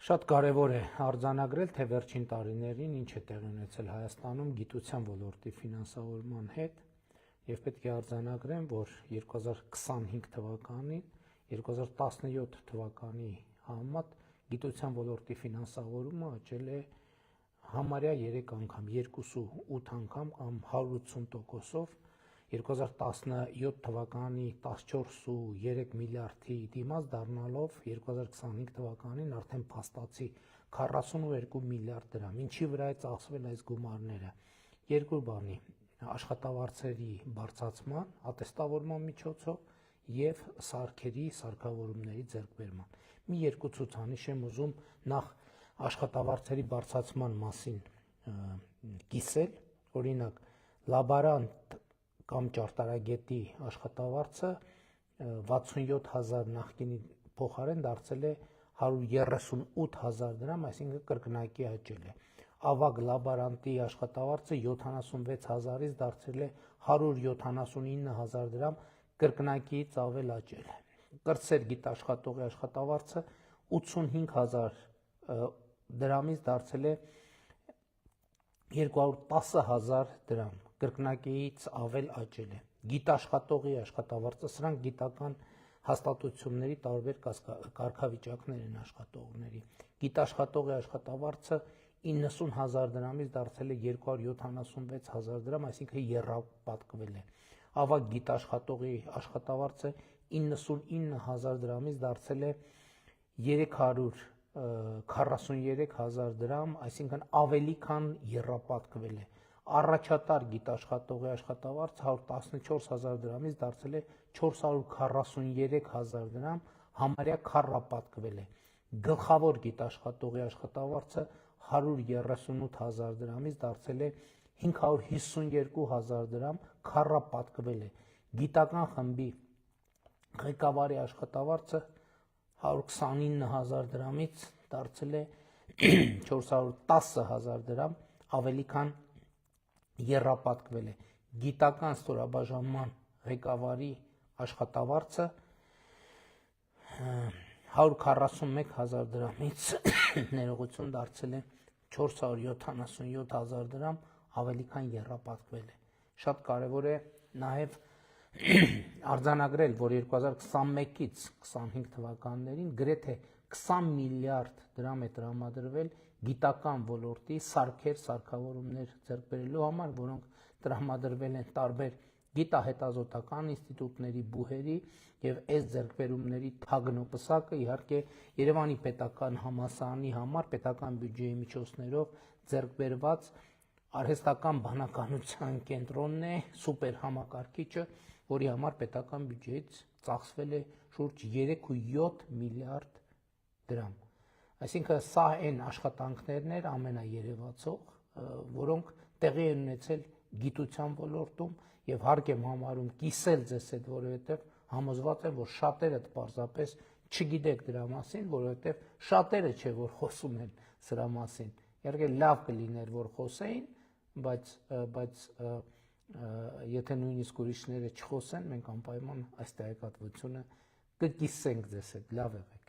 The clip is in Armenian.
Շատ կարևոր է արձանագրել, թե վերջին տարիներին ինչ է տեղի ունեցել Հայաստանում գիտության ոլորտի ֆինանսավորման հետ եւ պետք է արձանագրեմ, որ 2025 թվականին 2017 թվականի համեմատ գիտության ոլորտի ֆինանսավորումը աճել է համարյա 3 անգամ, 2.8 անգամ կամ 180%-ով 2017 թվականի 14.3 միլիարդի դիմաց դառնալով 2025 թվականին արդեն փաստացի 42 միլիարդ դրամ։ Ինչի վրա է ծախսվել այս գումարները։ Երկու բանի՝ աշխատավարձերի բարձրացման, ատեստավորման միջոցով եւ սարքերի, սարքավորումների ձեռքբերման։ Մի երկու ցուցանիշ եմ ուզում նախ աշխատավարձերի բարձրացման մասին կիսել, օրինակ լաբորանտ կամ ճարտարագետի աշխատավարձը 67000 նախկինի փոխարեն դարձել է 138000 դրամ, այսինքն կրկնակի աճել է։ Ավագ լաբորանտի աշխատավարձը 76000-ից դարձել է 179000 դրամ, կրկնակիից ավել աճել է։ Կրտսեր գիտաշխատողի աշխատավարձը 85000 դրամից դարձել է 210000 դրամ, կրկնակիից ավել աճել է։ Գիտաշխատողի աշխատավարձը, սրանք գիտական հաստատությունների տարբեր կարգավիճակներ են աշխատողների։ Գիտաշխատողի աշխատավարձը 90000 դրամից դարձել է 276000 դրամ, այսինքն եռապատկվել է։ Ավագ գիտաշխատողի աշխատավարձը 99000 դրամից դարձել է 343000 դրամ, այսինքն ավելի քան եռապատկվել է։ Առաջատար գիտաշխատողի աշխատավարձ 114000 դրամից դարձել է 443000 դրամ, համարյա քառապատկվել է։ Գլխավոր գիտաշխատողի աշխատավարձը 138000 դրամից դարձել է 552000 դրամ, քառապատկվել է։ Գիտական խմբի ղեկավարի աշխատավարձը 129000 դրամից դարձել է 410000 դրամ, ավելի քան եռապատկվել է։ Գիտական ստորաբաժանման ղեկավարի աշխատավարձը 141000 դրամից ներողություն դարձել է 477000 դրամ, ավելի քան եռապատկվել է։ Շատ կարևոր է նաև արձանագրել, որ 2021-ից 25 թվականներին գրեթե 20 միլիարդ դրամ է տրամադրվել գիտական ոլորտի սարքեր, սարքավորումներ ձեռք բերելու համար, որոնք տրամադրվել են տարբեր գիտահետազոտական ինստիտուտների, բուհերի եւ այս ձեռքբերումների թագնոպսակը իհարկե Երևանի պետական համալսարանի համար պետական բյուջեի միջոցներով ձեռք բերված արհեստական բանականության կենտրոնն է, սուպեր համակարգիչը, որի համար պետական բյուջեից ծախսվել է շուրջ 3.7 միլիարդ դրամ։ Այսինքն սա այն աշխատանքներն էր ամենաերևացող, որոնք տեղի են ունեցել գիտության ոլորտում եւ հարկ եմ համարում կիսել ձեզ հետ, որովհետեւ համոզված եմ, որ շատերդ պարզապես չգիտեք դրա մասին, որովհետեւ շատերը չէ որ խոսում են սրա մասին։ Իհարկե լավ կլիներ որ խոսեին, բայց եթե նույնիսկ ուրիշները չխոսեն, մենք անպայման այս տեղեկատվությունը կկիսենք ձեզ հետ, լավ եղեք։